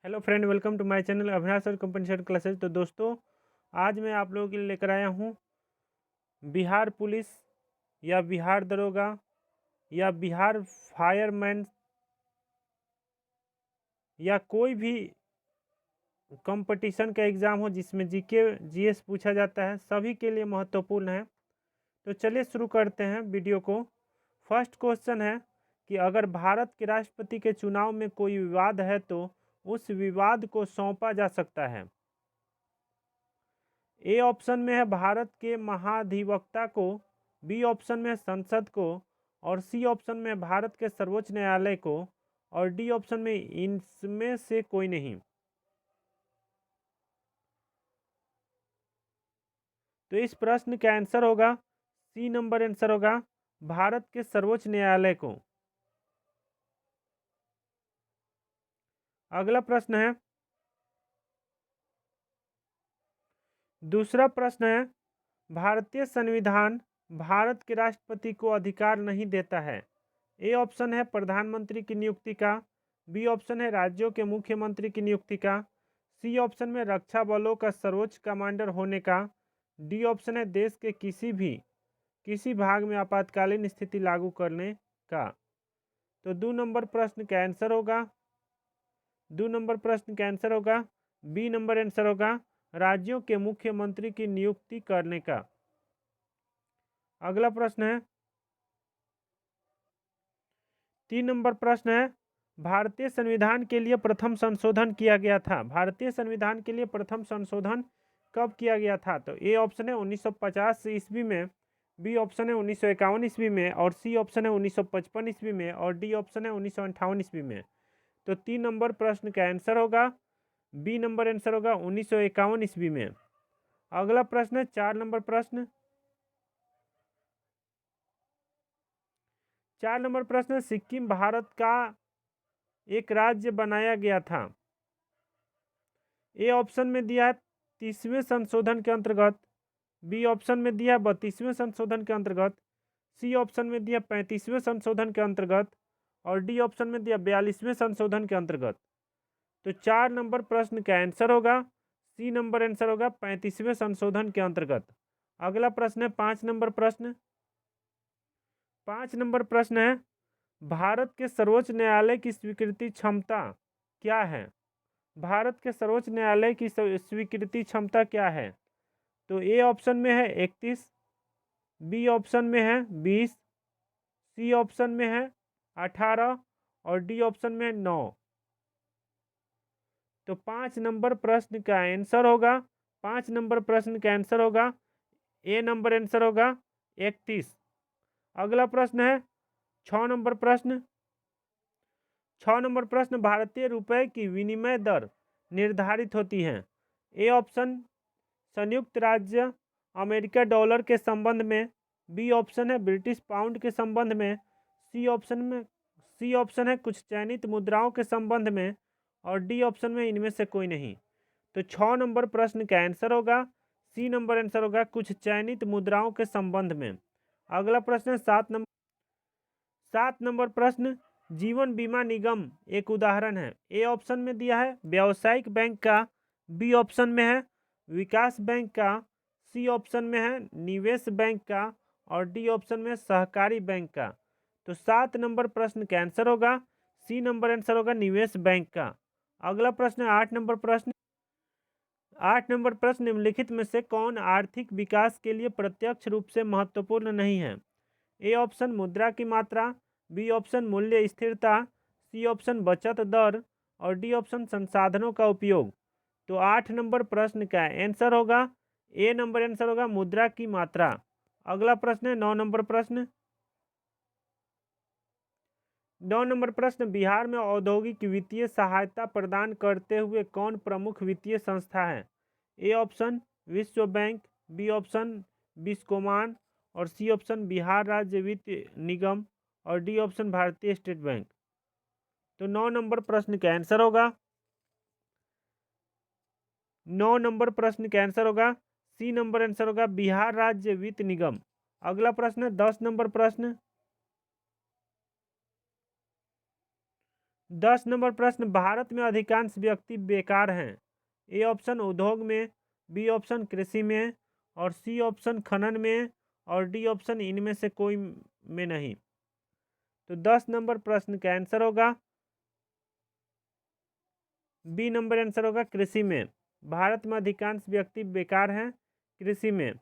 Hello friend, welcome to my channel Avinash sir compensate classes. तो दोस्तों, आज मैं आप लोगों के लिए लेकर आया हूँ बिहार पुलिस या बिहार दरोगा या बिहार फायरमैन या कोई भी कंपटीशन का एग्ज़ाम हो जिसमें जीके जीएस पूछा जाता है, सभी के लिए महत्वपूर्ण है। तो चलिए शुरू करते हैं वीडियो को। फर्स्ट क्वेश्चन है कि अगर भारत के राष्ट्रपति के चुनाव में कोई विवाद है तो उस विवाद को सौंपा जा सकता है। ए ऑप्शन में है भारत के महाधिवक्ता को, बी ऑप्शन में है संसद को, और सी ऑप्शन में है भारत के सर्वोच्च न्यायालय को, और डी ऑप्शन में इनमें से कोई नहीं। तो इस प्रश्न का आंसर होगा सी नंबर आंसर होगा भारत के सर्वोच्च न्यायालय को। अगला प्रश्न है, दूसरा प्रश्न है, भारतीय संविधान भारत के राष्ट्रपति को अधिकार नहीं देता है। ए ऑप्शन है प्रधानमंत्री की नियुक्ति का, बी ऑप्शन है राज्यों के मुख्यमंत्री की नियुक्ति का, सी ऑप्शन में रक्षा बलों का सर्वोच्च कमांडर होने का, डी ऑप्शन है देश के किसी भाग में आपातकालीन स्थिति लागू करने का। तो दो नंबर प्रश्न का आंसर होगा बी नंबर आंसर होगा राज्यों के मुख्यमंत्री की नियुक्ति करने का। अगला प्रश्न है, 3 नंबर प्रश्न है, भारतीय संविधान के लिए प्रथम संशोधन किया गया था। भारतीय संविधान के लिए प्रथम संशोधन कब किया गया था? तो ए ऑप्शन है 1950 ईस्वी में, बी ऑप्शन है 1951 ईस्वी में, और सी ऑप्शन है 1955 ईस्वी में, और डी ऑप्शन है 1958 ईस्वी में। तो 3 नंबर प्रश्न का आंसर होगा बी नंबर आंसर होगा 1951 ईस्वी में। अगला प्रश्न है 4 नंबर प्रश्न। 4 नंबर प्रश्न, सिक्किम भारत का एक राज्य बनाया गया था। ए ऑप्शन में दिया है 30वें संशोधन के अंतर्गत, बी ऑप्शन में दिया है 32वें संशोधन के अंतर्गत, सी ऑप्शन में दिया 35वें संशोधन के अंतर्गत, और डी ऑप्शन में दिया 42वें संशोधन के अंतर्गत। तो 4 नंबर प्रश्न का आंसर होगा सी नंबर आंसर होगा 35वें संशोधन के अंतर्गत। अगला प्रश्न है 5 नंबर प्रश्न। 5 नंबर प्रश्न है, भारत के सर्वोच्च न्यायालय की स्वीकृति क्षमता क्या है? भारत के सर्वोच्च न्यायालय की स्वीकृति क्षमता क्या है? तो ए ऑप्शन में है 31, बी ऑप्शन में है 20, सी ऑप्शन में है 18, और डी ऑप्शन में है 9। तो 5 नंबर प्रश्न का आंसर होगा 5 नंबर प्रश्न का आंसर होगा ए नंबर आंसर होगा 31। अगला प्रश्न है 6 नंबर प्रश्न। 6 नंबर प्रश्न, भारतीय रुपए की विनिमय दर निर्धारित होती है। ए ऑप्शन संयुक्त राज्य अमेरिका डॉलर के संबंध में, बी ऑप्शन है ब्रिटिश पाउंड के संबंध में, सी ऑप्शन है कुछ चयनित मुद्राओं के संबंध में, और डी ऑप्शन में इनमें से कोई नहीं। तो 6 नंबर प्रश्न का आंसर होगा सी नंबर आंसर होगा कुछ चयनित मुद्राओं के संबंध में। अगला प्रश्न है 7 नंबर प्रश्न, जीवन बीमा निगम एक उदाहरण है। ए ऑप्शन में दिया है व्यावसायिक बैंक का, बी ऑप्शन में है विकास बैंक का, सी ऑप्शन में है निवेश बैंक का, और डी ऑप्शन में सहकारी बैंक का। तो 7 नंबर प्रश्न का आंसर होगा सी नंबर आंसर होगा निवेश बैंक का। अगला प्रश्न है 8 नंबर प्रश्न। 8 नंबर प्रश्न, निम्नलिखित में से कौन आर्थिक विकास के लिए प्रत्यक्ष रूप से महत्वपूर्ण नहीं है? ए ऑप्शन मुद्रा की मात्रा, बी ऑप्शन मूल्य स्थिरता, सी ऑप्शन बचत दर, और डी ऑप्शन संसाधनों का उपयोग। तो 8 नंबर प्रश्न का आंसर होगा ए नंबर आंसर होगा मुद्रा की मात्रा। अगला प्रश्न है 9 नंबर प्रश्न। 9 नंबर प्रश्न, बिहार में औद्योगिक वित्तीय सहायता प्रदान करते हुए कौन प्रमुख वित्तीय संस्था है? ए ऑप्शन विश्व बैंक, बी ऑप्शन बिस्कोमान, और सी ऑप्शन बिहार राज्य वित्त निगम, और डी ऑप्शन भारतीय स्टेट बैंक। तो 9 नंबर प्रश्न का आंसर होगा 9 नंबर प्रश्न का आंसर होगा सी नंबर आंसर होगा बिहार राज्य वित्त निगम। अगला प्रश्न है 10 नंबर प्रश्न। 10 नंबर प्रश्न, भारत में अधिकांश व्यक्ति बेकार हैं। ए ऑप्शन उद्योग में, बी ऑप्शन कृषि में, और सी ऑप्शन खनन में, और डी ऑप्शन इनमें से कोई में नहीं। तो 10 नंबर प्रश्न का आंसर होगा बी नंबर आंसर होगा कृषि में। भारत में अधिकांश व्यक्ति बेकार हैं कृषि में।